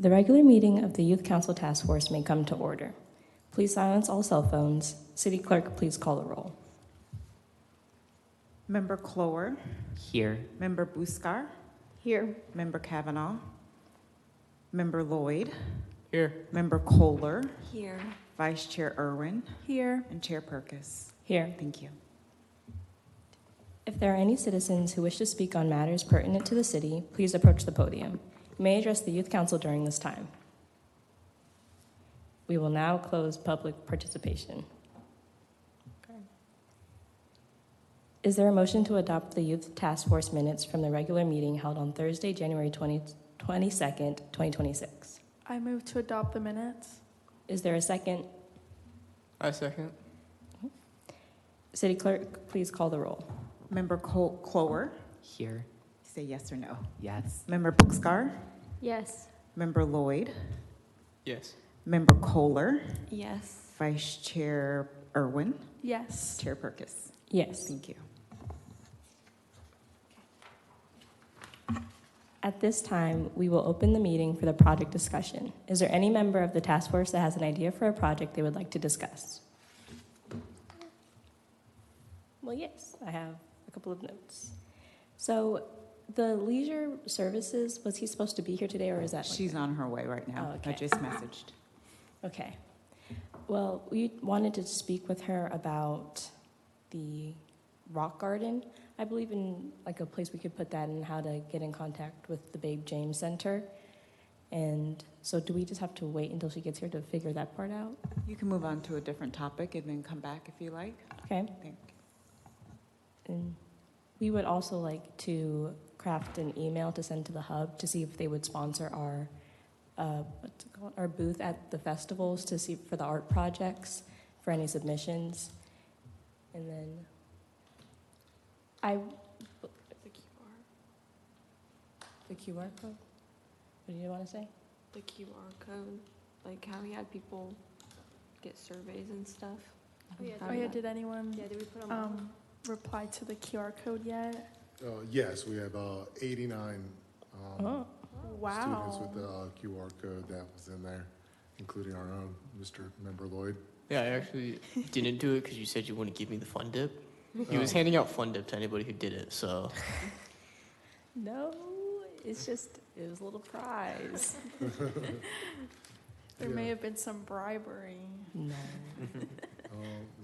The regular meeting of the Youth Council Task Force may come to order. Please silence all cell phones. City Clerk, please call the roll. Member Clower. Here. Member Buskar. Here. Member Kavanaugh. Member Lloyd. Here. Member Kohler. Here. Vice Chair Irwin. Here. And Chair Purkis. Here. Thank you. If there are any citizens who wish to speak on matters pertinent to the city, please approach the podium. You may address the Youth Council during this time. We will now close public participation. Is there a motion to adopt the Youth Task Force minutes from the regular meeting held on Thursday, January 22nd, 2026? I move to adopt the minutes. Is there a second? I second. City Clerk, please call the roll. Member Clower. Here. Say yes or no. Yes. Member Buskar. Yes. Member Lloyd. Yes. Member Kohler. Yes. Vice Chair Irwin. Yes. Chair Purkis. Yes. Thank you. At this time, we will open the meeting for the project discussion. Is there any member of the task force that has an idea for a project they would like to discuss? Well, yes, I have a couple of notes. So the leisure services, was he supposed to be here today, or is that? She's on her way right now. Oh, okay. I just messaged. Okay. Well, we wanted to speak with her about the rock garden. I believe in like a place we could put that and how to get in contact with the Babe James Center. And so do we just have to wait until she gets here to figure that part out? You can move on to a different topic and then come back if you like. Okay. Thank And we would also like to craft an email to send to the hub to see if they would sponsor our what's it called? Our booth at the festivals to see for the art projects for any submissions. And then the QR code. What do you want to say? The QR code, like how we had people get surveys and stuff. Oh yeah, did anyone Yeah, did we put them reply to the QR code yet? Yes, we have 89 Oh. Wow. students with the QR code that was in there, including our own Mr. Member Lloyd. Yeah, I actually didn't do it because you said you wouldn't give me the fun dip. He was handing out fun dip to anybody who did it, so. No, it's just, it was a little prize. There may have been some bribery. No.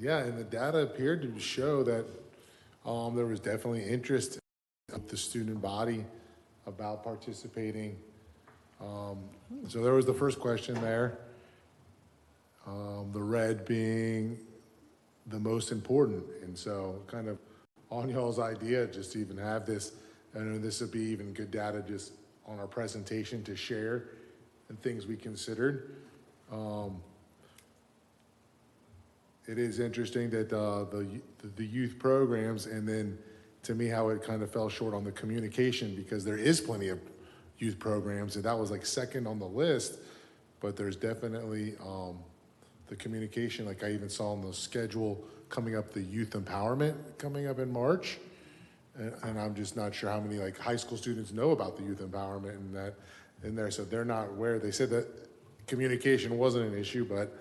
Yeah, and the data appeared to show that there was definitely interest of the student body about participating. So there was the first question there. The red being the most important. And so kind of on y'all's idea, just to even have this, I know this would be even good data just on our presentation to share and things we considered. It is interesting that the youth programs, and then to me how it kind of fell short on the communication, because there is plenty of youth programs, and that was like second on the list, but there's definitely the communication, like I even saw on the schedule coming up, the youth empowerment coming up in March, and I'm just not sure how many like high school students know about the youth empowerment and that in there, so they're not aware. They said that communication wasn't an issue, but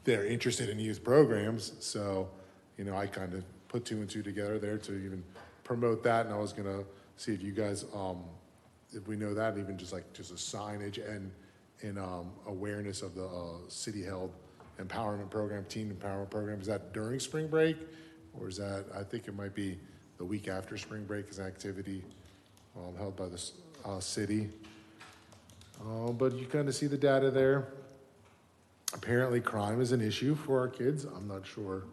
they're interested in youth programs, so you know I kind of put two and two together there to even promote that, and I was gonna see if you guys, if we know that, even just a signage and awareness of the city-held empowerment program, teen empowerment program. Is that during spring break, or is that, I think it might be the week after spring break is an activity held by the city. But you kind of see the data there. Apparently crime is an issue for our kids. I'm not sure.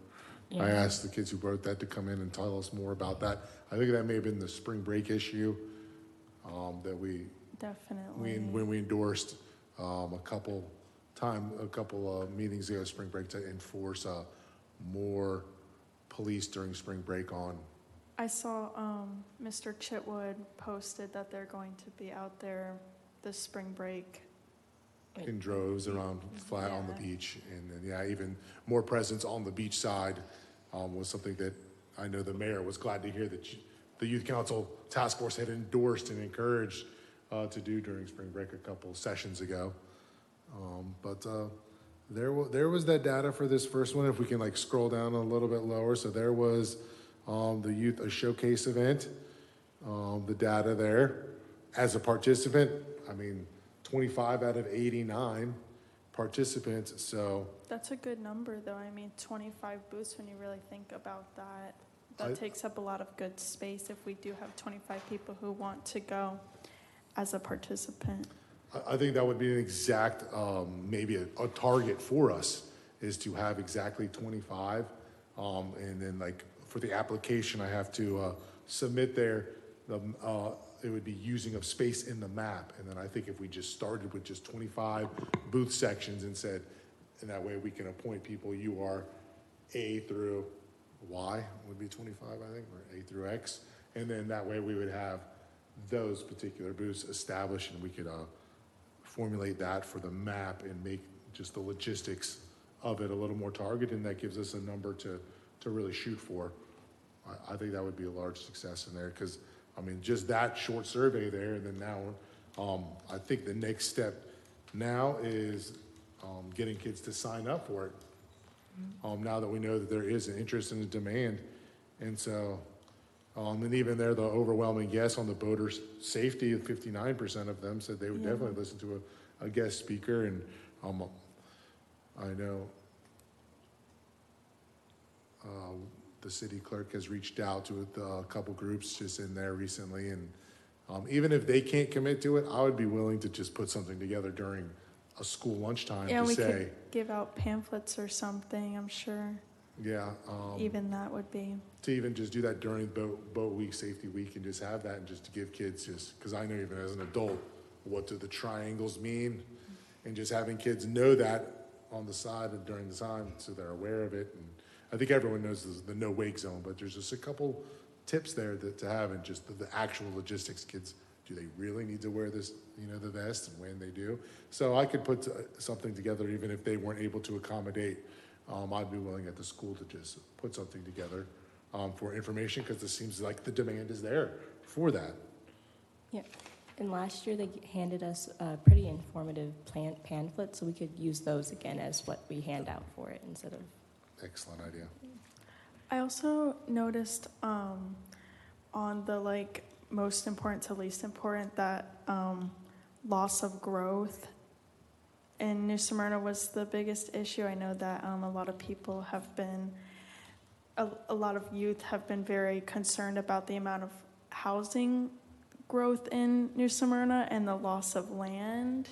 Yeah. I asked the kids who wrote that to come in and tell us more about that. I think that may have been the spring break issue that we Definitely. when we endorsed a couple meetings ago, spring break, to enforce more police during spring break on. I saw Mr. Chitwood posted that they're going to be out there this spring break. In droves around flat on the Yeah. beach, and then, yeah, even more presence on the beach side was something that I know the mayor was glad to hear that the youth council task force had endorsed and encouraged to do during spring break a couple sessions ago. But there was that data for this first one. If we can like scroll down a little bit lower, so there was the youth a showcase event. The data there as a participant. I mean, 25 out of 89 participants. So That's a good number, though. I mean, 25 booths, when you really think about that, I- that takes up a lot of good space if we do have 25 people who want to go as a participant. I think that would be an exact, maybe a target for us is to have exactly 25. And then like for the application, I have to submit there, it would be using of space in the map. And then I think if we just started with just 25 booth sections and said, and that way we can appoint people, you are A through Y would be 25, I think, or A through X. And then that way we would have those particular booths established and we could formulate that for the map and make just the logistics of it a little more targeted, and that gives us a number to really shoot for. I think that would be a large success in there, because, I mean, just that short survey there, and then now, I think the next step now is getting kids to sign up for it. Now that we know that there is an interest and a demand, and so, and even there, the overwhelming yes on the voter safety, 59% of them said they would Yeah. definitely listen to a guest speaker, and I know the city clerk has reached out to a couple groups just in there recently, and even if they can't commit to it, I would be willing to just put something together during a school lunchtime And to we say, could give out pamphlets or something, I'm sure. yeah, Even that would be, to even just do that during boat week, safety week, and just have that, and just to give kids just, because I know even as an adult, what do the triangles mean? And just having kids know that on the side and during the time, so they're aware of it. And I think everyone knows the no wake zone, but there's just a couple tips there that to have, and just the actual logistics. Kids, do they really need to wear this, the vest, and when they do? So I could put something together, even if they weren't able to accommodate. I'd be willing at the school to just put something together for information, because it seems like the demand is there for that. Yeah, and last year they handed us a pretty informative pamphlet, so we could use those again as what we hand out for it instead of. Excellent idea. I also noticed on the most important to least important that loss of growth in New Smyrna was the biggest issue. I know that a lot of people have been, a lot of youth have been very concerned about the amount of housing growth in New Smyrna and the loss of land.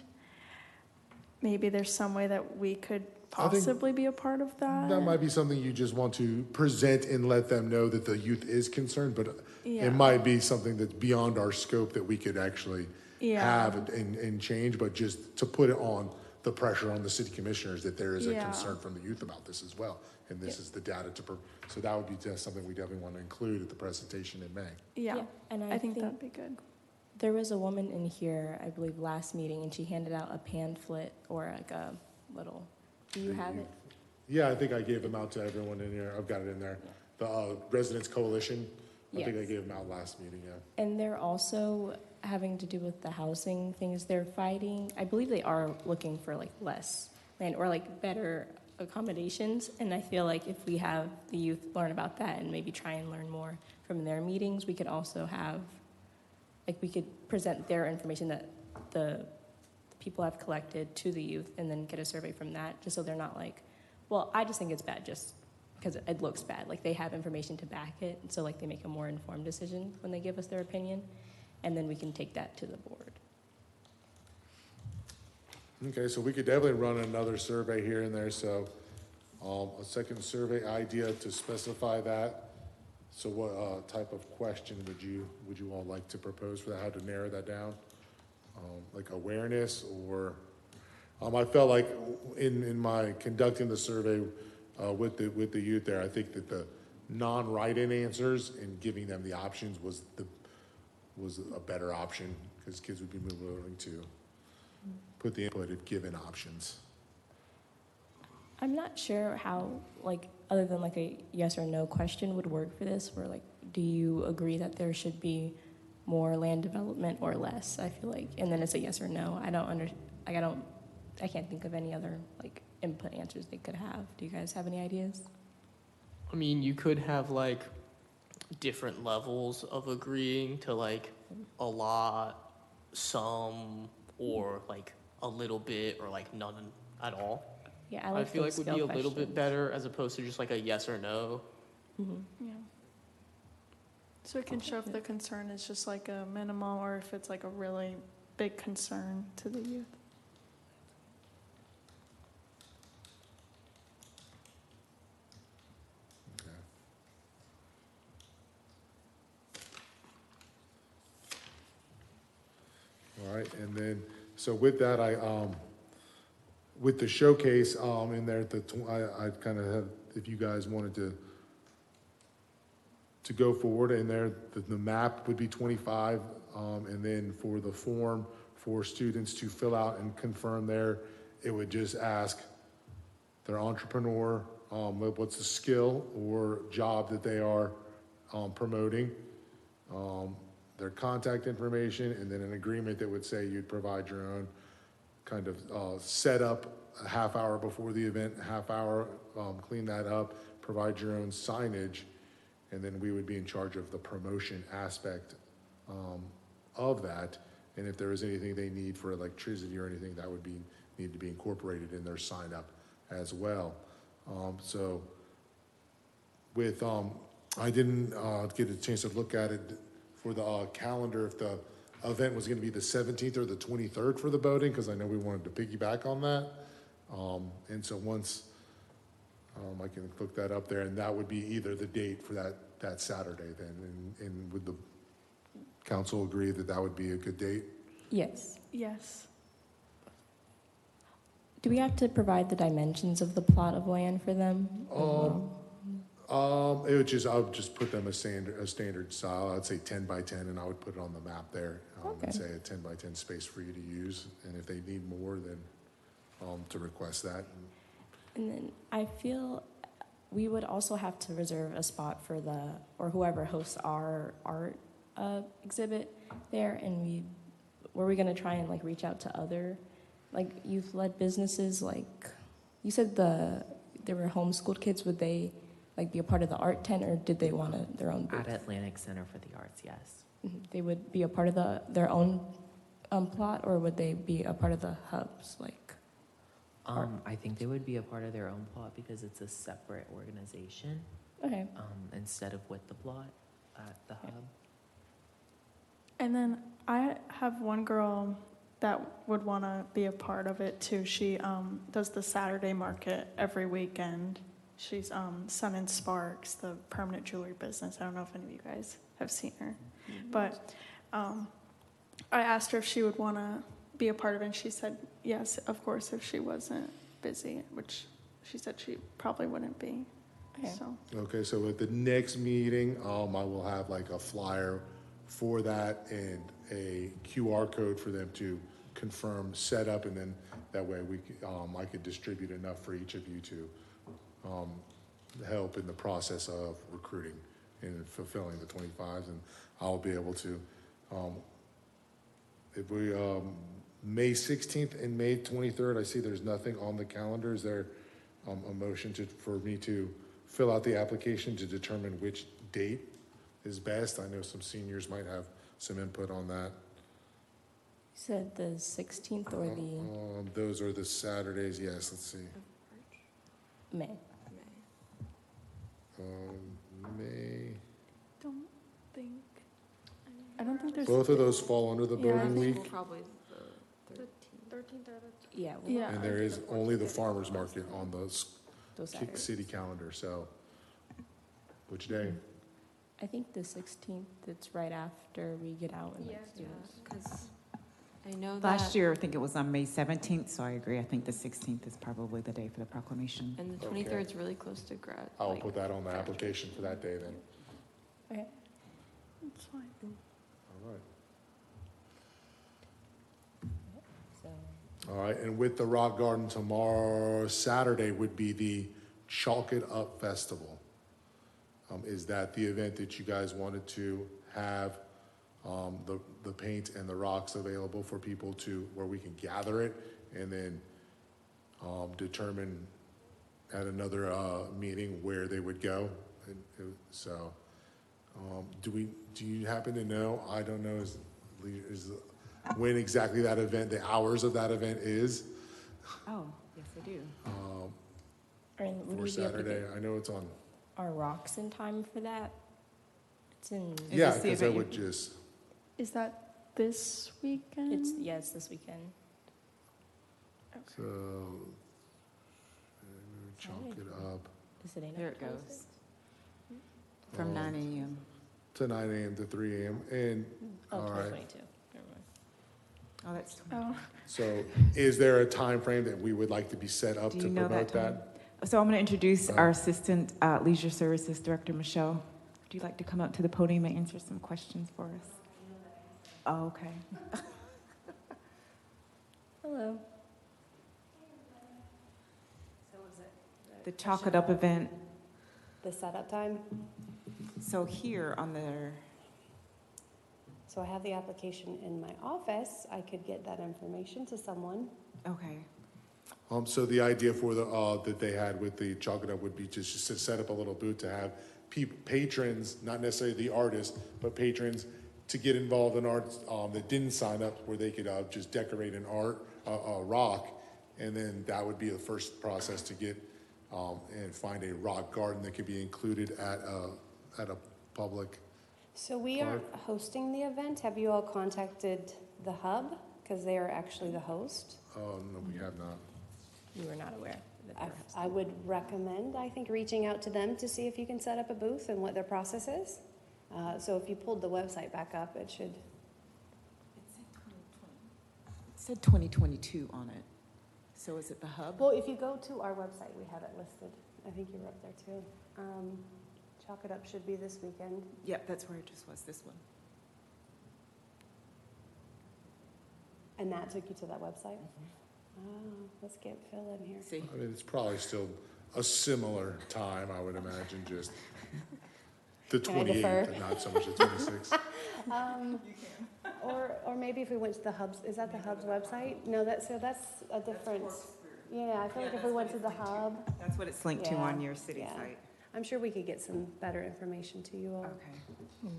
Maybe there's some way that we could possibly be a part of that. That might be something you just want to present and let them know that the youth is concerned, but Yeah. it might be something that's beyond our scope that we could actually Yeah. have and change, but just to put it on the pressure on the city commissioners that there is a Yeah. concern from the youth about this as well. And this is the data so that would be just something we definitely want to include at the presentation in May. Yeah, And I think that'd be good. There was a woman in here, I believe, last meeting, and she handed out a pamphlet or like a little. Do you have it? Yeah, I think I gave them out to everyone in here. I've got it in there. The Residents Coalition, I think I Yes. gave them out last meeting, yeah. And they're also having to do with the housing things. They're fighting. I believe they are looking for less land or better accommodations. And I feel like if we have the youth learn about that and maybe try and learn more from their meetings, we could also have, we could present their information that the people have collected to the youth and then get a survey from that, just so they're not well, I just think it's bad just because it looks bad. They have information to back it, so they make a more informed decision when they give us their opinion, and then we can take that to the board. Okay, so we could definitely run another survey here and there, so, a second survey idea to specify that. So what, type of question would you all like to propose for that, how to narrow that down? Awareness, or, I felt like in my conducting the survey, with the youth there, I think that the non-write-in answers and giving them the options was a better option, because kids would be more willing to put the input if given options. I'm not sure how, other than a yes or no question would work for this, where do you agree that there should be more land development or less, I feel like. And then it's a yes or no. I can't think of any other like input answers they could have. Do you guys have any ideas? I mean, you could have like different levels of agreeing to like a lot, some, or like a little bit, or like none at all. Yeah, I I like feel like those would be a scale little bit questions. better as opposed to just like a yes or no. Mhm. Yeah. So it can show if the concern is just like a minimal or if it's like a really big concern to the youth. Okay. All right, and then, so with that, with the showcase, in there, I kind of have, if you guys wanted to go forward in there, the map would be 25, and then for the form for students to fill out and confirm there, it would just ask their entrepreneur, what's the skill or job that they are, promoting, their contact information, and then an agreement that would say you'd provide your own kind of set up a half hour before the event, half hour, clean that up, provide your own signage, and then we would be in charge of the promotion aspect of that. And if there is anything they need for electricity or anything, that would need to be incorporated in their sign up as well. So with, I didn't get a chance to look at it for the calendar, if the event was gonna be the 17th or the 23rd for the boating, because I know we wanted to piggyback on that. And so once I can look that up there, and that would be either the date for that Saturday then, and would the council agree that that would be a good date? Yes. Yes. Do we have to provide the dimensions of the plot of land for them? as well? I would just put them a standard style. I'd say 10 by 10, and I would put it on the map there. Okay. And say a 10 by 10 space for you to use, and if they need more, then, to request that. And then I feel we would also have to reserve a spot for or whoever hosts our art exhibit there. And were we going to try and like reach out to other like youth-led businesses? Like you said, there were homeschooled kids. Would they like be a part of the art tent, or did they want their own booth? At Atlantic Center for the Arts, yes. Mhm. They would be a part of their own plot, or would they be a part of the hubs? Like, I think they would be a part of their own plot because it's a separate organization okay, instead of with the plot at the hub. And then I have one girl that would want to be a part of it too. She does the Saturday market every weekend. She's Sun and Sparks, the permanent jewelry business. I don't know if any of you guys have seen her. But I asked her if she would want to be a part of it, and she said yes, of course, if she wasn't busy, which she said she probably wouldn't be. Okay. So Okay, so at the next meeting, I will have like a flyer for that and a QR code for them to confirm setup, and then that way I could distribute enough for each of you to help in the process of recruiting and fulfilling the 25s, and I'll be able to, if we, May 16th and May 23rd, I see there's nothing on the calendar. Is there a motion for me to fill out the application to determine which date is best? I know some seniors might have some input on that. you said the 16th or the Those are the Saturdays, yes, let's see. May. May, I don't think there's. both of those fall under the Yeah, I boating think week, Probably the 13th. Yeah. Yeah. and there is only the farmer's market on the Those Saturdays. city calendar, so which day? I think the 16th. It's right after we get out and like, Yeah, students. because I know that. Last year, I think it was on May 17th, so I agree. I think the 16th is probably the day for the proclamation. And the Okay. 23rd is really close to grad. I'll like, put that on the application for that day then. Okay. It's fine. All right. So All right, and with the Rock Garden tomorrow, Saturday would be the Chalk It Up Festival. Is that the event that you guys wanted to have the paint and the rocks available for people to, where we can gather it and then determine at another meeting where they would go. So, do you happen to know? I don't know. Is when exactly that event, the hours of that event is Oh, yes, I do. And would for we be able to Saturday? get I know it's on. our rocks in time for that? It's in, Is Yeah, this the because I event would just. Is that this weekend? it's this weekend. So, chunk it up Is it There it 26th? goes. From 9 a.m. to 9 a.m. to 3 a.m. And, Oh, all right. 2022. Never mind. Oh, that's 20. Oh, So is there a time frame that we would like to be set up Do to you know promote that time? that? So I'm going to introduce our Assistant Leisure Services Director, Michelle. Would you like to come up to the podium and answer some questions for us? Oh, okay. Hello. The Chalk It Up event. The setup time. So here on the, So I have the application in my office. I could get that information to someone. okay. So the idea for the, that they had with the Chalk It Up would be just to set up a little booth to have patrons, not necessarily the artists, but patrons to get involved in arts that didn't sign up, where they could just decorate an rock, and then that would be the first process to get and find a rock garden that could be included at a public. So we are hosting the event. Have you all contacted the hub? Because they are actually the host. Oh, no, we have not. You were not aware that they were hosting. I would recommend, I think, reaching out to them to see if you can set up a booth and what their process is. So if you pulled the website back up, it should. It said 2022 on it. So is it the hub? Well, if you go to our website, we have it listed. I think you were up there too. Chalk It Up should be this weekend. Yep, that's where it just was, this one. And that took you to that website? Oh, let's get Phil in here. See? I mean, it's probably still a similar time, I would imagine, just the Can I defer? 28th, and not so much the 26th. Or maybe if we went to the hub's, is that the hub's website? No, that's a different. Yeah, I feel like if we went to the hub, That's what it's linked to Yeah, on your city yeah. site. I'm sure we could get some better information to you all. Okay.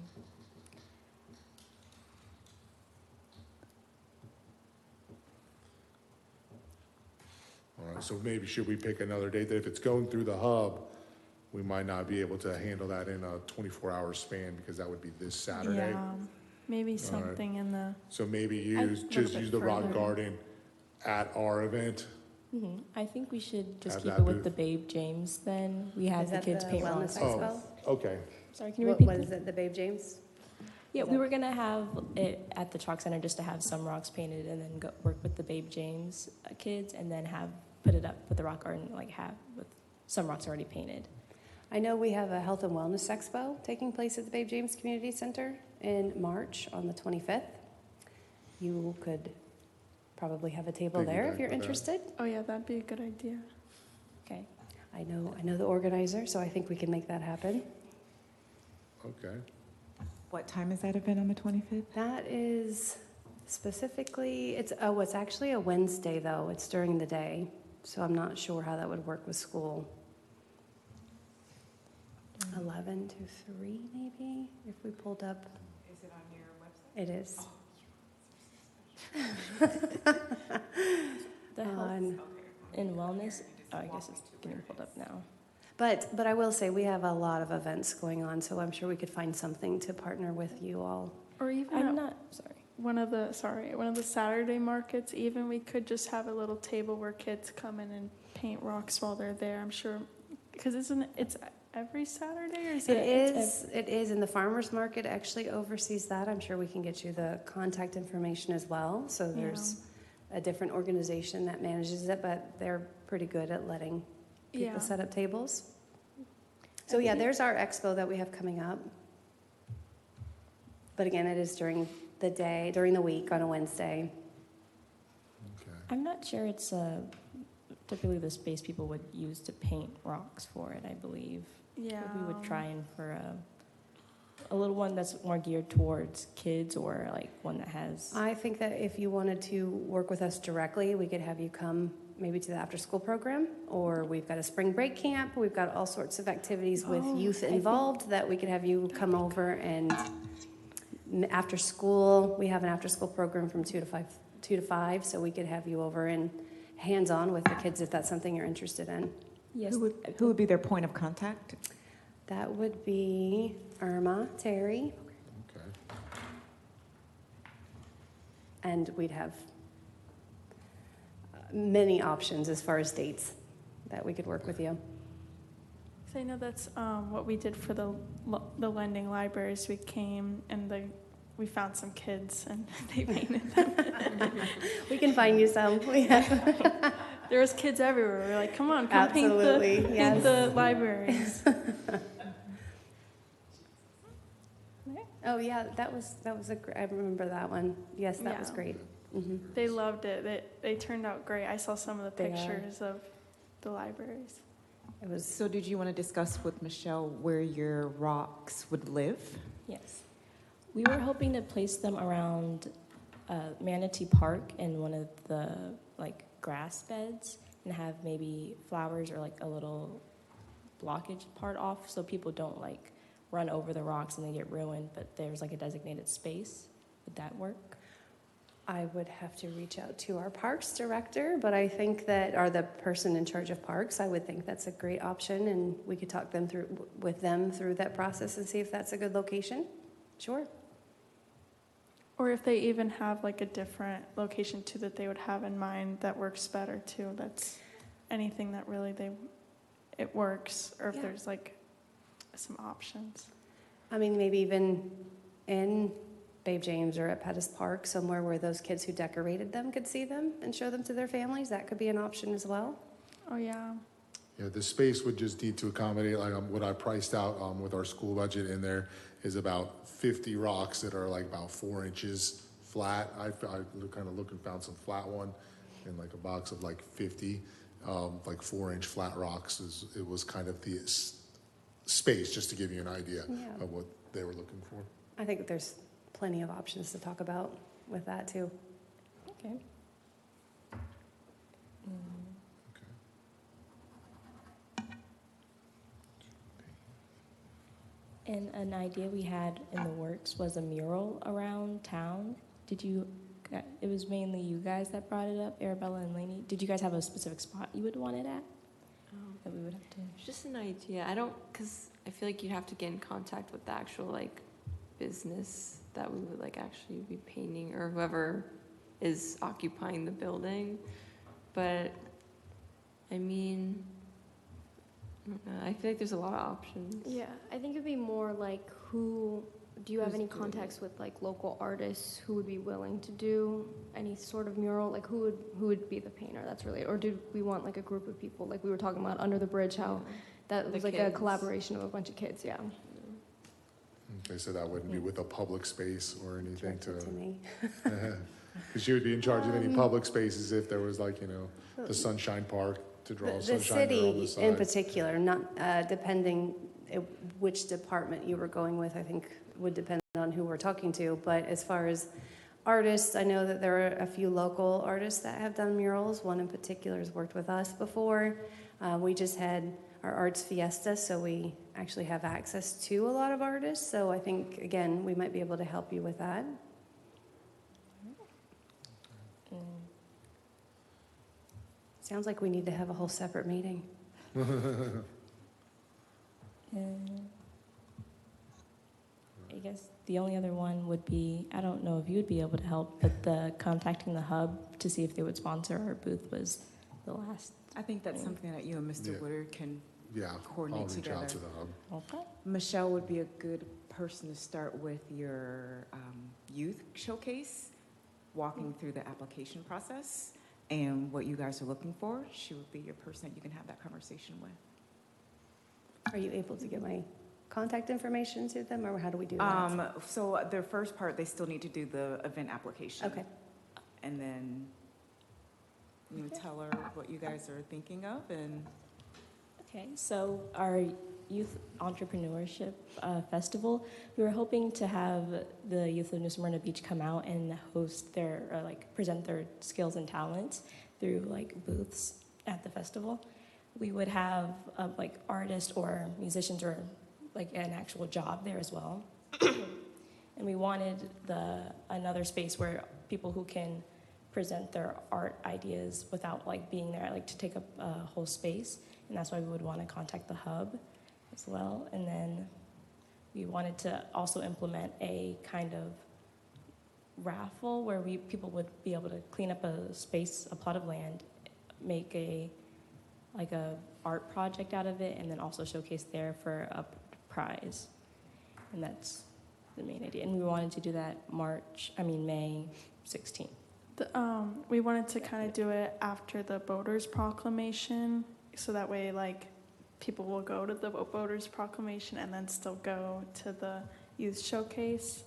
All right, so maybe should we pick another date that if it's going through the hub, we might not be able to handle that in a 24-hour span because that would be this Saturday. yeah. Maybe something in the. So maybe little just bit use the rock further. garden at our event. I think we should just Have keep that it with booth. the Babe James then. We have Is the that kids the paint Wellness rocks. Expo? Okay. Sorry, can you What repeat? what is it, the Babe James? Yeah, Is we that- were gonna have it at the Chalk Center just to have some rocks painted and then go work with the Babe James kids and then put it up with the rock garden, like have with some rocks already painted. I know we have a Health and Wellness Expo taking place at the Babe James Community Center in March on the 25th. You could probably have a table there Piggyback if you're with that. interested. Oh yeah, that'd be a good idea. Okay. I know the organizer, so I think we can make that happen. Okay. What time is that event on the 25th? That is specifically, it's actually a Wednesday though. It's during the day. So I'm not sure how that would work with school. 11 to 3 maybe, if we pulled up. Is it on your website? It is. The health On- and wellness, I guess it's getting pulled up now. But I will say, we have a lot of events going on, so I'm sure we could find something to partner with you all. Or even I'm at not, sorry. one of the Saturday markets, even we could just have a little table where kids come in and paint rocks while they're there. I'm sure, because it's every Saturday or is It it? is, and the farmer's market actually oversees that. I'm sure we can get you the contact information as well. So there's a different organization that manages it, but they're pretty good at letting people Yeah. set up tables. So yeah, there's our expo that we have coming up. But again, it is during the week on a Wednesday. Okay. I'm not sure it's typically the space people would use to paint rocks for it, I believe. Yeah. We would try and for a little one that's more geared towards kids, or like one that has? I think that if you wanted to work with us directly, we could have you come maybe to the after-school program, or we've got a spring break camp. We've got all sorts of activities with youth involved that we could have you come over, and after school, we have an after-school program from 2 to 5, so we could have you over and hands-on with the kids if that's something you're interested in. Yes. Who would be their point of contact? That would be Irma Terry, Okay. and we'd have many options as far as dates that we could work with you. So I know that's what we did for the lending libraries. We came and we found some kids and they painted them. We can find you some. We have. There was kids everywhere. We're like, come on, come Absolutely, paint yes. the libraries. Oh yeah, that was I remember that one. Yes, that was Yeah. great. Hmm. They loved it. They turned out great. I saw some of the They are. pictures of the libraries. It was. So did you want to discuss with Michelle where your rocks would live? Yes. We were hoping to place them around Manatee Park in one of the like grass beds, and have maybe flowers or like a little blockage part off, so people don't like run over the rocks and they get ruined, but there's like a designated space. Would that work? I would have to reach out to our parks director, but I think that, or the person in charge of parks, I would think that's a great option, and we could talk with them through that process and see if that's a good location. Sure. Or if they even have like a different location too that they would have in mind that works better too. That's anything that really it works, or if Yeah. there's like some options. I mean, maybe even in Babe James or at Pettis Park, somewhere where those kids who decorated them could see them and show them to their families. That could be an option as well. Oh yeah. Yeah, the space would just need to accommodate, like what I priced out with our school budget in there is about 50 rocks that are like about 4 inches flat. I kind of looked and found some flat one in like a box of like 50, like 4-inch flat rocks. It was kind of the space, just to give you an idea Yeah. of what they were looking for. I think there's plenty of options to talk about with that too. Okay. And an idea we had in the works was a mural around town. It was mainly you guys that brought it up, Arabella and Lainey. Did you guys have a specific spot you would want it at? That we would have to. It's just an idea. Because I feel like you'd have to get in contact with the actual like business that we would like actually be painting, or whoever is occupying the building. But I mean, I don't know. I feel like there's a lot of options. Yeah, I think it'd be more like do you have Who's any doing contacts with like local artists who would be willing to do any sort of mural? Like who would be the painter? That's really, or do we want like a group of people? Like we were talking about Under the Bridge, how that The was like a kids. collaboration of a bunch of kids. Yeah. Okay, so that wouldn't be with a public space or anything Direct it to me. because you would be in charge of any public spaces if there was like, the Sunshine Park to draw The sunshine there on the city in side. particular, not depending which department you were going with, I think would depend on who we're talking to. But as far as artists, I know that there are a few local artists that have done murals. One in particular has worked with us before. We just had our arts fiesta, so we actually have access to a lot of artists. So I think, again, we might be able to help you with that. Sounds like we need to have a whole separate meeting. I guess the only other one would be, I don't know if you would be able to help, but the contacting the hub to see if they would sponsor our booth was the last. I think that's something that you and Mr. Yeah. Woodard can Yeah, coordinate I'll reach together. out to the hub. Okay. Michelle would be a good person to start with your youth showcase, walking through the application process and what you guys are looking for. She would be your person that you can have that conversation with. Are you able to get my contact information to them, or how do we do that? So the first part, they still need to do the event application. Okay. And then you tell her what you guys are thinking of, and Okay, so our Youth Entrepreneurship Festival. We were hoping to have the youth of New Smyrna Beach come out and host their, or like present their skills and talents through like booths at the festival. We would have like artists or musicians or like an actual job there as well. And we wanted another space where people who can present their art ideas without like being there, like to take up a whole space. And that's why we would want to contact the hub as well. And then we wanted to also implement a kind of raffle where people would be able to clean up a space, a plot of land, make a art project out of it, and then also showcase there for a prize. And that's the main idea. And we wanted to do that May 16th. We wanted to kind of do it after the voters proclamation, so that way like people will go to the voters proclamation and then still go to the youth showcase.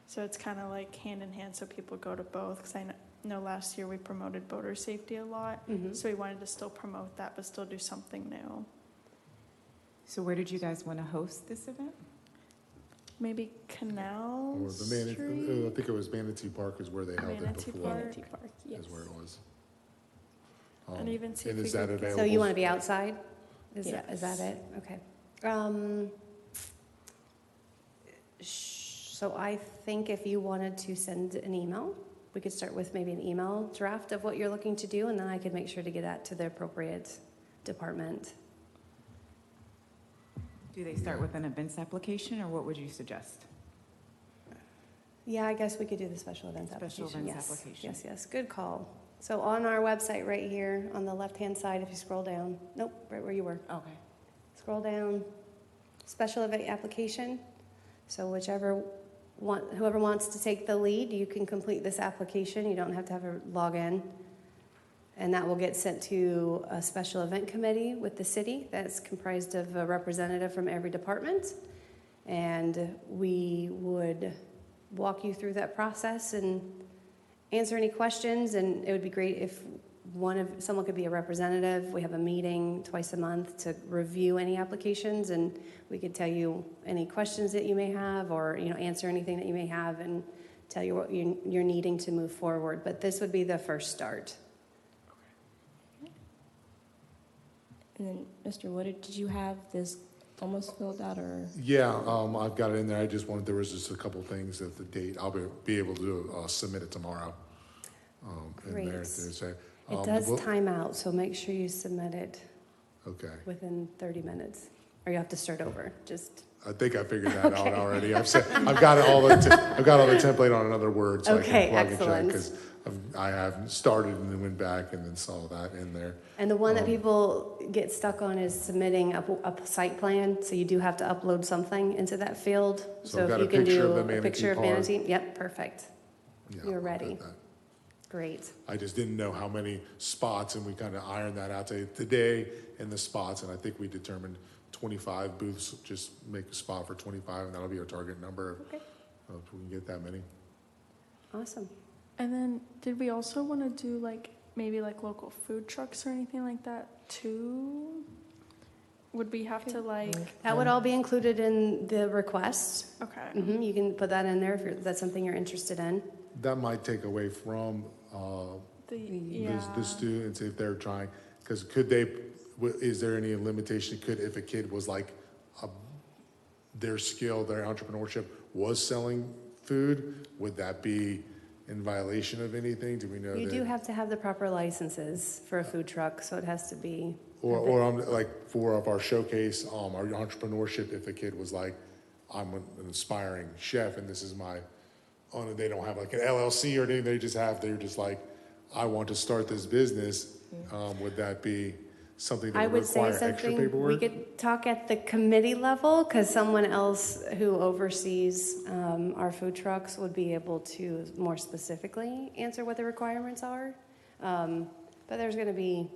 So it's kind of like hand in hand, so people go to both, because I know last year we promoted voter safety a lot. Mhm. So we wanted to still promote that but still do something new. So where did you guys want to host this event? Maybe Canal Or the Street? I think it was Manatee Park is where they held it Manatee before. Park. Manatee Park, yes. Is where it was. And even see if and we is that could get- available? So you want to be outside? Is Yes. that it? Okay. So I think if you wanted to send an email, we could start with maybe an email draft of what you're looking to do, and then I could make sure to get that to the appropriate department. Do they start with an events application, or what would you suggest? Yeah, I guess we could do the special events Special application. events Yes. application. Yes, good call. So on our website right here, on the left-hand side, if you scroll down, nope, right where you were. Okay. Scroll down, special event application. So whoever wants to take the lead, you can complete this application. You don't have to have a login. And that will get sent to a special event committee with the city that's comprised of a representative from every department. And we would walk you through that process and answer any questions. And it would be great if someone could be a representative. We have a meeting twice a month to review any applications, and we could tell you any questions that you may have, or answer anything that you may have, and tell you what you're needing to move forward. But this would be the first start. And then, Mr. Woodard, did you have this almost filled out, or? Yeah, I've got it in there. There was just a couple things at the date. I'll be able to submit it tomorrow. In there. Great. So, It does time out, so make sure you submit it okay. within 30 minutes, or you have to start over. I think I figured that out already. I've got all the template on another word, so Okay, I can plug excellent. and check, because I have started and then went back and then saw that in there. And the one that people get stuck on is submitting a site plan, so you do have to upload something into that field. So I've got if a you can picture do of the a Manatee picture of Park. Manatee, yep, perfect. Yeah, You're I've got ready. that. Great. I just didn't know how many spots, and we kind of ironed that out today in the spots, and I think we determined 25 booths, just make a spot for 25, and that'll be our target number. Okay. If we can get that many. Awesome. And then did we also want to do maybe local food trucks or anything like that too? Would we have to That would all be included in the request. okay. You can put that in there if that's something you're interested in. That might take away from Yeah. the students if they're trying, because is there any limitation? If a kid was their skill, their entrepreneurship was selling food, would that be in violation of anything? Do we know You that? do have to have the proper licenses for a food truck, so it has to be. Or for our showcase, our entrepreneurship, if a kid was I'm an aspiring chef and this is they don't have an LLC or anything, they're just I want to start this business, would that be something I that would would say require extra something, we paperwork? could talk at the committee level, because someone else who oversees our food trucks would be able to more specifically answer what the requirements are. But there's going to be,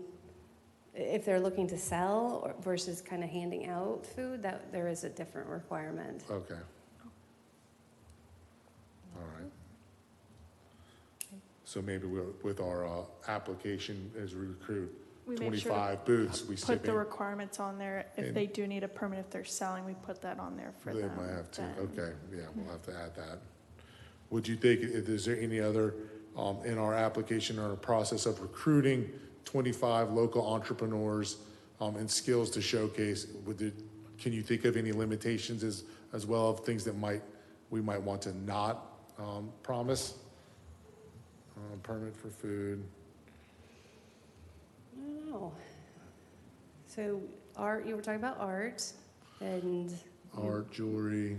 if they're looking to sell versus kind of handing out food, that there is a different requirement. Okay. All right. So maybe with our application as we recruit, we make sure to 25 booths, we put stipulate. the requirements on there. If And- they do need a permit, if they're selling, we put that on there for They them. might have to, then. okay, yeah, we'll have to add that. Would you think, is there any other, in our application or process of recruiting 25 local entrepreneurs, and skills to showcase, can you think of any limitations as well of things that we might want to not, promise? Permit for food. I don't know. So art, you were talking about art and. Art, jewelry,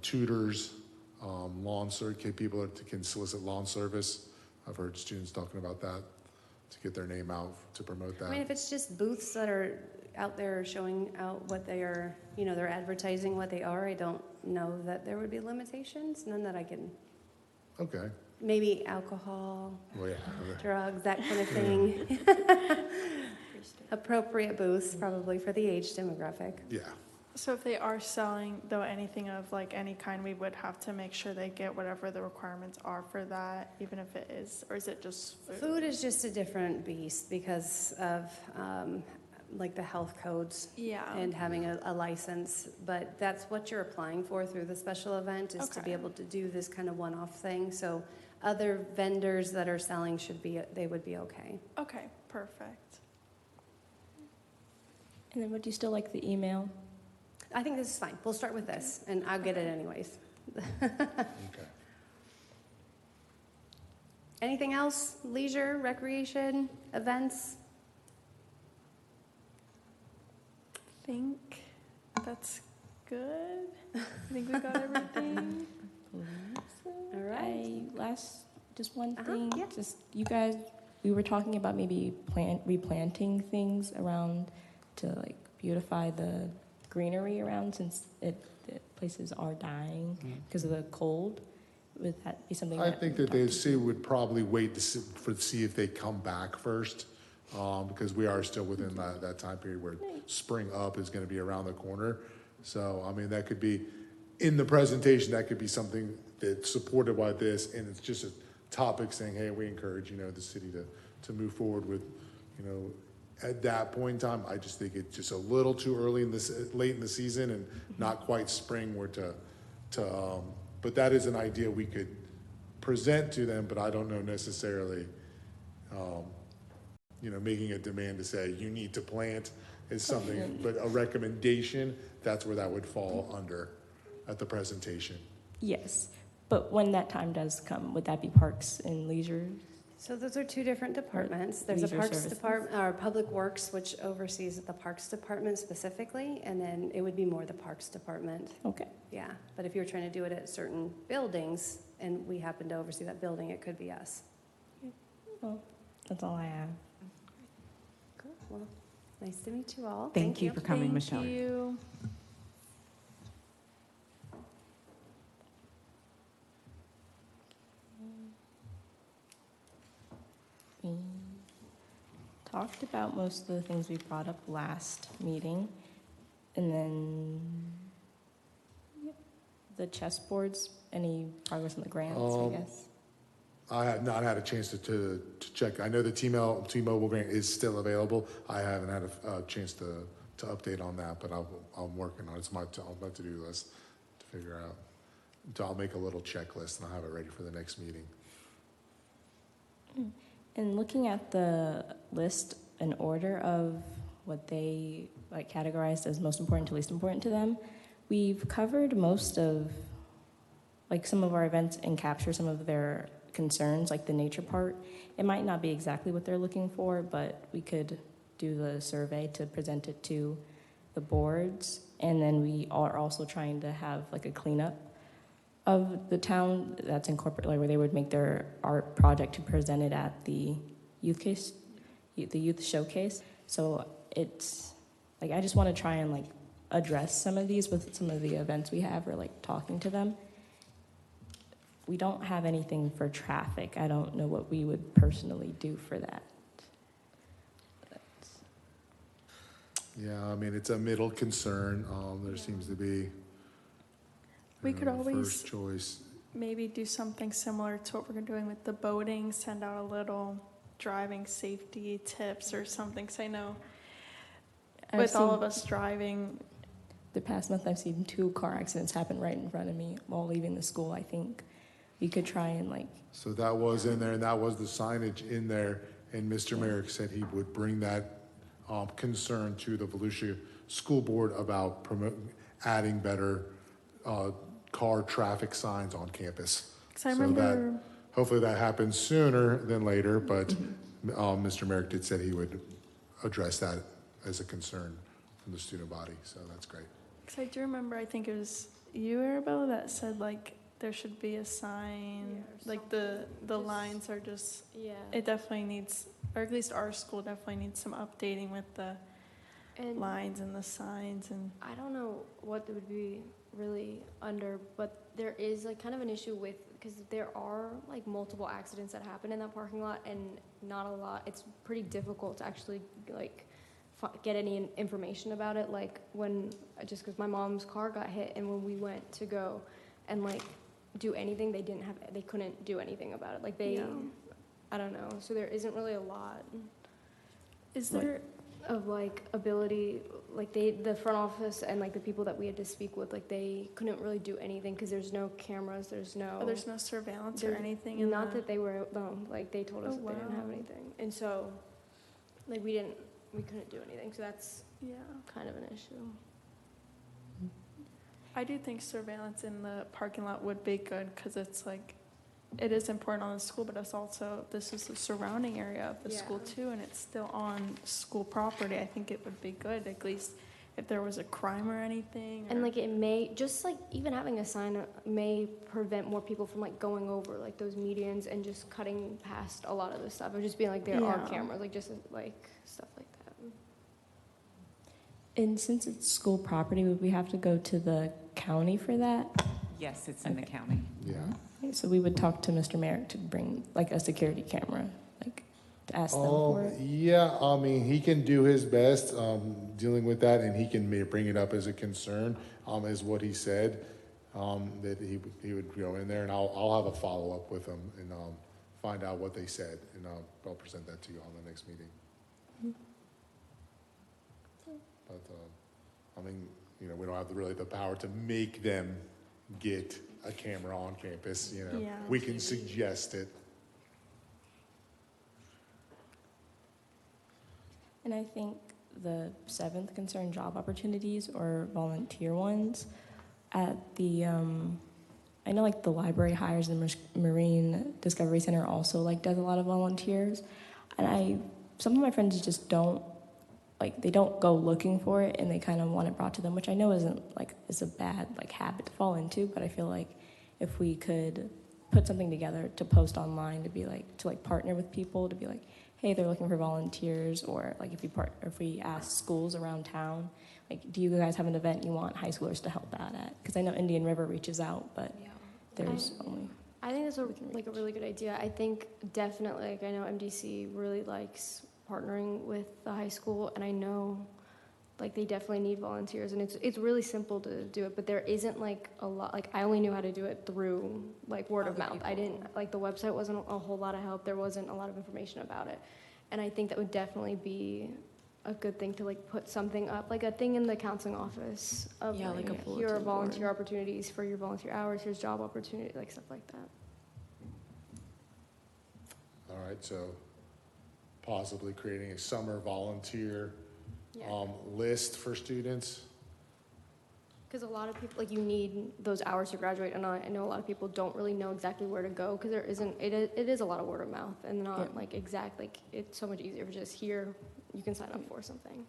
tutors, lawn people that can solicit lawn service. I've heard students talking about that to get their name out, to promote I mean, that. if it's just booths that are out there showing out what they are, they're advertising what they are, I don't know that there would be limitations, none that I can, Okay, maybe alcohol, well, yeah, drugs, that kind of thing. Appropriate booths probably for the age demographic. yeah. So if they are selling, though, anything of like any kind, we would have to make sure they get whatever the requirements are for that, even if it is, or is it just food? Food is just a different beast because of like the health codes Yeah. and having a license, but that's what you're applying for through the special event, is to be Okay. able to do this kind of one-off thing. So other vendors that are selling they would be okay. Okay, perfect. And then would you still like the email? I think this is fine. We'll start with this, and I'll get it anyways. Okay. Anything else? Leisure, recreation, events? I think that's good. I think we got everything. All right. Just one Uh-huh, thing, yeah. just you guys, we were talking about maybe replanting things around to like beautify the greenery around, since the places are dying because of the cold. Would that be something? I think that they would probably wait to see if they come back first, because we are still within that time period where spring up is going to be around the corner. So, I mean, that could be, in the presentation, that could be something that's supported by this, and it's just a topic saying, hey, we encourage, the city to move forward with, at that point in time. I just think it's just a little too early late in the season and not quite spring where but that is an idea we could present to them, but I don't know necessarily, making a demand to say you need to plant is something, but a recommendation, that's where that would fall under at the presentation. Yes, but when that time does come, would that be Parks and Leisure? So those are two different departments. There's a Leisure Parks services. Department, or Public Works, which oversees the Parks Department specifically, and then it would be more the Parks Department. Okay. Yeah, but if you're trying to do it at certain buildings, and we happen to oversee that building, it could be us. Well, that's all I have. Cool. Well, nice to meet you all. Thank you for coming, Michelle. Thank you. We talked about most of the things we brought up last meeting, and then the chessboards. Any progress on the grants? I guess. I have not had a chance to check. I know the T-Mobile grant is still available. I haven't had a chance to update on that, but I'm working on it. It's my to-do list to figure out. So I'll make a little checklist and I'll have it ready for the next meeting. And looking at the list in order of what they categorized as most important to least important to them, we've covered most of some of our events and capture some of their concerns, like the nature part. It might not be exactly what they're looking for, but we could do the survey to present it to the boards. And then we are also trying to have a cleanup of the town that's incorporated, where they would make their art project to present it at the the youth showcase. So it's I just want to try and address some of these with some of the events we have, or talking to them. We don't have anything for traffic. I don't know what we would personally do for that. Yeah, I mean, it's a middle concern. There seems to be We could always first choice. maybe do something similar to what we're doing with the boating, send out a little driving safety tips or something, because I know I've with all seen- of us driving, The past month, I've seen 2 car accidents happen right in front of me while leaving the school. I think we could try and like, So that was in there, and that was the signage in there, and Mr. Merrick said he would bring that concern to the Volusia School Board about adding better car traffic signs on campus. because I So that- remember, Hopefully that happens sooner than later, but Mr. Merrick did say he would address that as a concern from the student body, so that's great. because I do remember, I think it was you, Arabella, that said like there should be a sign, Yeah, or like the Just- lines are just, Yeah. it definitely needs, or at least our school definitely needs some updating with the And lines and the signs and. I don't know what it would be really under, but there is like kind of an issue with, because there are like multiple accidents that happen in that parking lot and not a lot, it's pretty difficult to actually like get any information about it. Like when, just because my mom's car got hit and when we went to go and like do anything, they couldn't do anything about it. Like Yeah. I don't know. So there isn't really a lot Is Like- there, of like ability, like the front office and like the people that we had to speak with, like they couldn't really do anything because there's no cameras, there's no, there's no surveillance or there- anything in not the? that they were, no, like they told us Oh, that they didn't have wow. anything. And so, like we couldn't do anything. So that's Yeah. kind of an issue. I do think surveillance in the parking lot would be good because it's like, it is important on the school, but it's also, this is the surrounding area of the school Yeah. too, and it's still on school property. I think it would be good, at least if there was a crime or anything. And or- like it may, just like even having a sign may prevent more people from like going over like those medians and just cutting past a lot of the stuff. Or just being like, there are Yeah. cameras, like just like stuff like that. and since it's school property, would we have to go to the county for that? Yes, it's in the county. Yeah. So we would talk to Mr. Merrick to bring like a security camera, like to ask them for it. Yeah, I mean, he can do his best, dealing with that, and he can bring it up as a concern, is what he said, that he would go in there, and I'll have a follow-up with him and, find out what they said, and, I'll present that to you on the next meeting. But, I mean, we don't have really the power to make them get a camera on campus, Yeah. We can suggest it. And I think the 7th concern job opportunities or volunteer ones at the, I know like the library hires the Marine Discovery Center also like does a lot of volunteers. And some of my friends just don't, like they don't go looking for it and they kind of want it brought to them, which I know isn't like, is a bad like habit to fall into, but I feel like if we could put something together to post online to be like, to like partner with people to be like, hey, they're looking for volunteers, or like if we ask schools around town, like, do you guys have an event you want high schoolers to help out at? Because I know Indian River reaches out, but there's only. I think that's We can like a really good idea. I think definitely, like I know MDC really likes partnering with the high school, and I know like they definitely need volunteers, and it's really simple to do it, but there isn't like a lot, like I only knew how to do it through like word of mouth. I didn't, like the website wasn't a whole lot of help, there wasn't a lot of information about it. And I think that would definitely be a good thing to like put something up, like a thing in the counseling office of Yeah, like a here are bulletin board. volunteer opportunities for your volunteer hours, here's job opportunity, like stuff like that. All right, so possibly creating a summer volunteer list for students. Because a lot of people, like, you need those hours to graduate, and I know a lot of people don't really know exactly where to go, because there isn't, it is a lot of word of mouth, and not, like, it's so much easier for just here, you can sign up for something.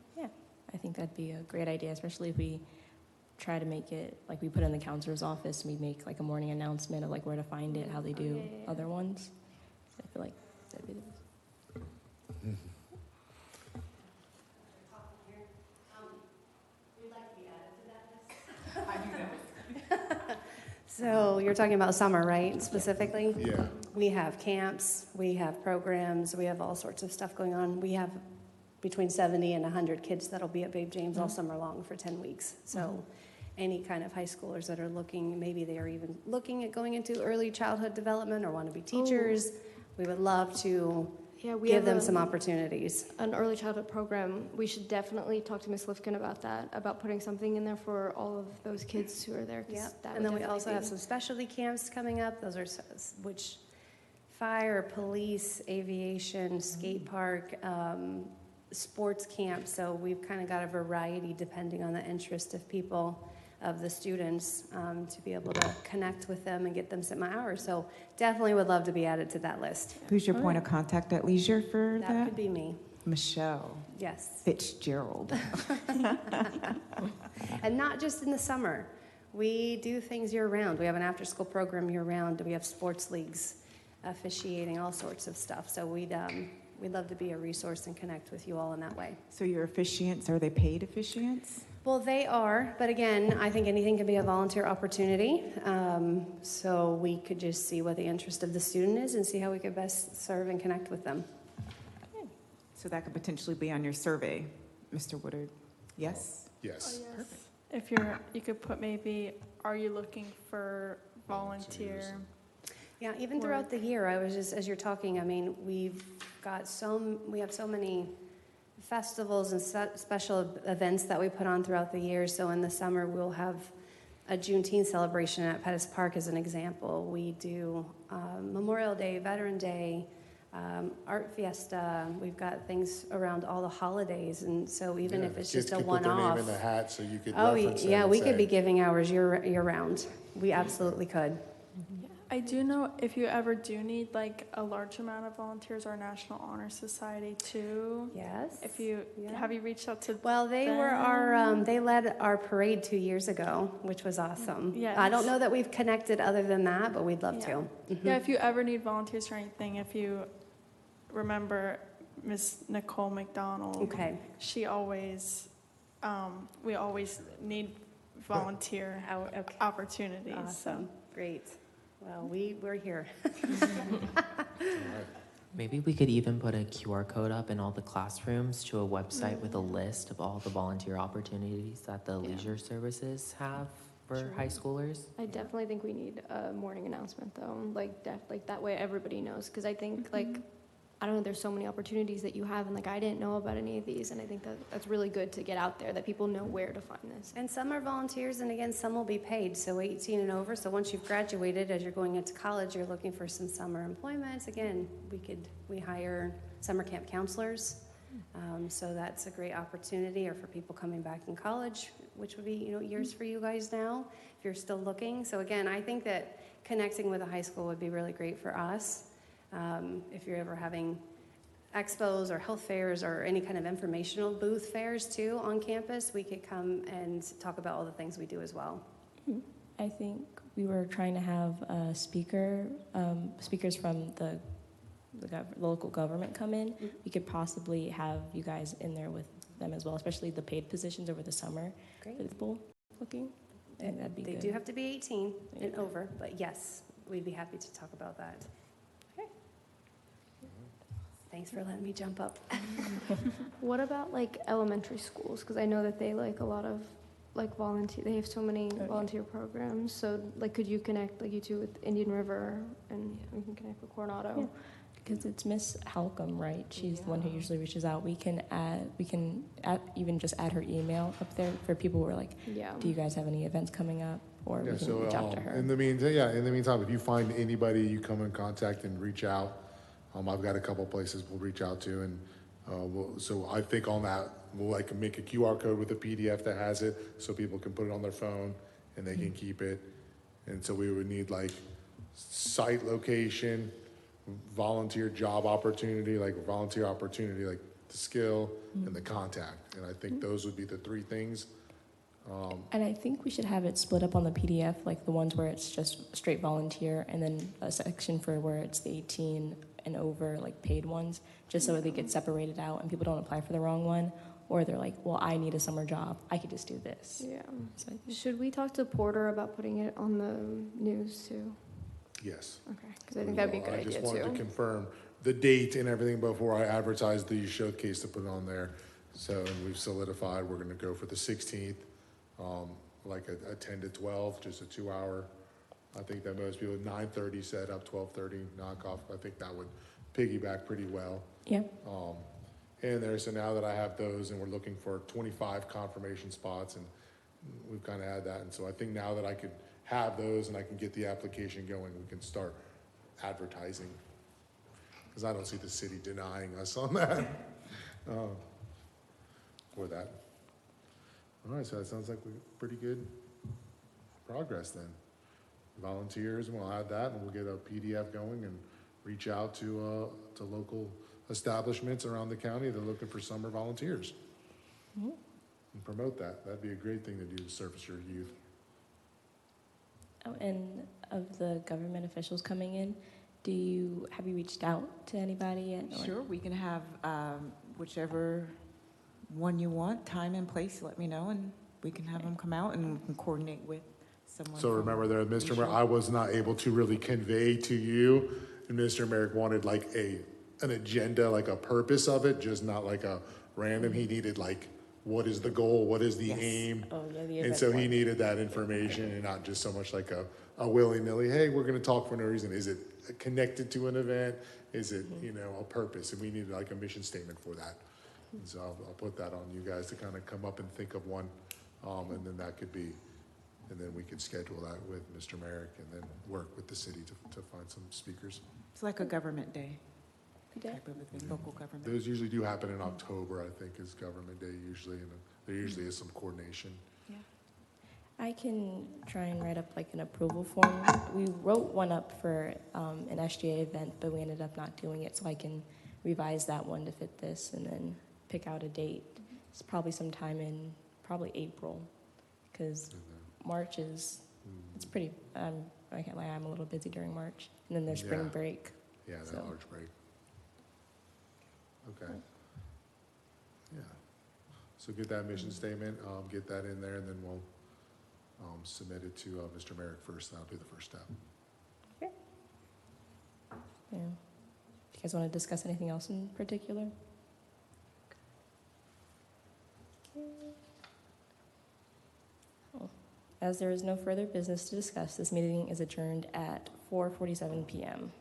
I think that'd be a great idea, especially if we try to make it, like we put in the counselor's office, and we make like a morning announcement of like where to find it, how they do Yeah. other ones. I feel like that'd be the So you're talking about summer, right, specifically? Yeah. We have camps, we have programs, we have all sorts of stuff going on. We have between 70 and 100 kids that'll be at Babe James all summer long for 10 weeks. So any kind of high schoolers that are looking, maybe they are even looking at going into early childhood development or want to be teachers, we would love to Yeah, we give have them some opportunities. an early childhood program. We should definitely talk to Ms. Lifkin about that, about putting something in there for all of those kids who are there. 'Cause Yeah, that and would then we definitely also have be- some specialty camps coming up. Those are, which fire, police, aviation, skate park, sports camp. So we've kind of got a variety depending on the interest of people, of the students, to be able to connect with them and get them some hours. So definitely would love to be added to that list. Who's your point of contact at Leisure for That that? could be me, Michelle yes. Fitzgerald. And not just in the summer. We do things year-round. We have an after-school program year-round. We have sports leagues, officiating, all sorts of stuff. So we'd love to be a resource and connect with you all in that way. So your officiants, are they paid officiants? Well, they are, but again, I think anything can be a volunteer opportunity. So we could just see what the interest of the student is and see how we could best serve and connect with them. So that could potentially be on your survey, Mr. Woodard. Yes? Yes. If you could put maybe, are you looking for volunteer? Yeah, even throughout the year, I was just, as you're talking, I mean, we have so many festivals and special events that we put on throughout the year. So in the summer, we'll have a Juneteenth celebration at Pettis Park as an example. We do Memorial Day, Veteran Day, Art Fiesta. We've got things around all the holidays. And so even if it's just a Kids could put their one-off. name in the hat so you could Oh, reference it yeah, and we could say- be giving hours year-round. We absolutely could. I do know if you ever do need like a large amount of volunteers, our National Honor Society too. Yes. If you, Yeah. have you reached out to? Well, they were they led our parade 2 years ago, which was awesome. Yes. I don't know that we've connected other than that, but we'd love to. Yeah, if you ever need volunteers for anything, if you remember Miss Nicole McDonald. Okay. She always, we always need volunteer Okay. opportunities. Awesome. Great. Well, we're here. Maybe we could even put a QR code up in all the classrooms to a website with a list of all the volunteer opportunities that the leisure services have for high schoolers. I definitely think we need a morning announcement though, like that way everybody knows. Because I think I don't know, there's so many opportunities that you have, and like I didn't know about any of these, and I think that that's really good to get out there, that people know where to find this. And some are volunteers, and again, some will be paid, so 18 and over. So once you've graduated, as you're going into college, you're looking for some summer employment. Again, we hire summer camp counselors, so that's a great opportunity, or for people coming back in college, which would be years for you guys now, if you're still looking. So again, I think that connecting with a high school would be really great for us. If you're ever having expos or health fairs or any kind of informational booth fairs too on campus, we could come and talk about all the things we do as well. I think we were trying to have a speakers from the local government come in. We could possibly have you guys in there with them as well, especially the paid positions over the summer. Great. For the people looking. I think that'd be They good. do have to be 18 and over, but yes, we'd be happy to talk about that. Okay. Thanks for letting me jump up. What about like elementary schools? Because I know that they like a lot of like volunteer. They have so many volunteer programs. So like, could you connect like you two with Indian River, and we can connect with Coronado? Yeah. Because it's Miss Halcomb, right? She's the one who usually reaches out. We can even just add her email up there for people who are like, Yeah. do you guys have any events coming up? Or Yeah, we can so reach out to her. in the meantime, if you find anybody, you come in contact and reach out. I've got a couple places we'll reach out to, and so I think on that we'll like make a QR code with a PDF that has it, so people can put it on their phone and they can keep it. And so we would need like site location, volunteer job opportunity, like the skill and the contact. And I think those would be the three things. And I think we should have it split up on the PDF, like the ones where it's just straight volunteer, and then a section for where it's the 18 and over, like paid ones, just so they get separated out and people don't apply for the wrong one, or they're like, well, I need a summer job, I could just do this. Yeah. So I think- Should we talk to Porter about putting it on the news too? Yes. Okay. Because I think that'd be a good I idea just wanted to too. confirm the date and everything before I advertise the showcase to put it on there. So we've solidified, we're gonna go for the 16th, like a 10 to 12, just a 2-hour. I think that most people, 9:30 set up, 12:30 knock off. I think that would piggyback pretty well. Yeah. In there. So now that I have those, and we're looking for 25 confirmation spots, and we've kind of had that. And so I think now that I could have those and I can get the application going, we can start advertising. Because I don't see the city denying us on that. For that. All right, so that sounds like we pretty good progress then. Volunteers, and we'll add that, and we'll get a PDF going and reach out to local establishments around the county that are looking for summer volunteers. Mhm. And promote that. That'd be a great thing to do to service your youth. Oh, and of the government officials coming in, have you reached out to anybody yet? or- Sure, we can have whichever one you want, time and place, let me know, and we can have them come out and we can coordinate with someone. So from remember there, Mr. Leisure. Mayor, I was not able to really convey to you, and Mr. Merrick wanted like an agenda, like a purpose of it, just not like a random. He needed like, what is the goal? What is the Yes. aim? Oh, yeah, the And event so he one. needed that information and not just so much like a willy-nilly, hey, we're gonna talk for no reason. Is it connected to an event? Is it, a purpose? And we needed like a mission statement for that. And so I'll put that on you guys to kind of come up and think of one. And then that could be, and then we could schedule that with Mr. Merrick and then work with the city to find some speakers. It's like a government day Yeah. type of event, local government. Those usually do happen in October, I think, is Government Day usually, and there usually is some coordination. I can try and write up like an approval form. We wrote one up for an SGA event, but we ended up not doing it, so I can revise that one to fit this and then pick out a date. It's probably sometime in probably April, because And March is, then, it's pretty, I can't lie, I'm a little busy during March. And then there's spring Yeah. break. Yeah, that So- large break. Okay. Yeah. So get that mission statement, get that in there, and then we'll submit it to Mr. Merrick first. That'll be the first step. Yeah. You guys want to discuss anything else in particular? As there is no further business to discuss, this meeting is adjourned at 4:47 p.m.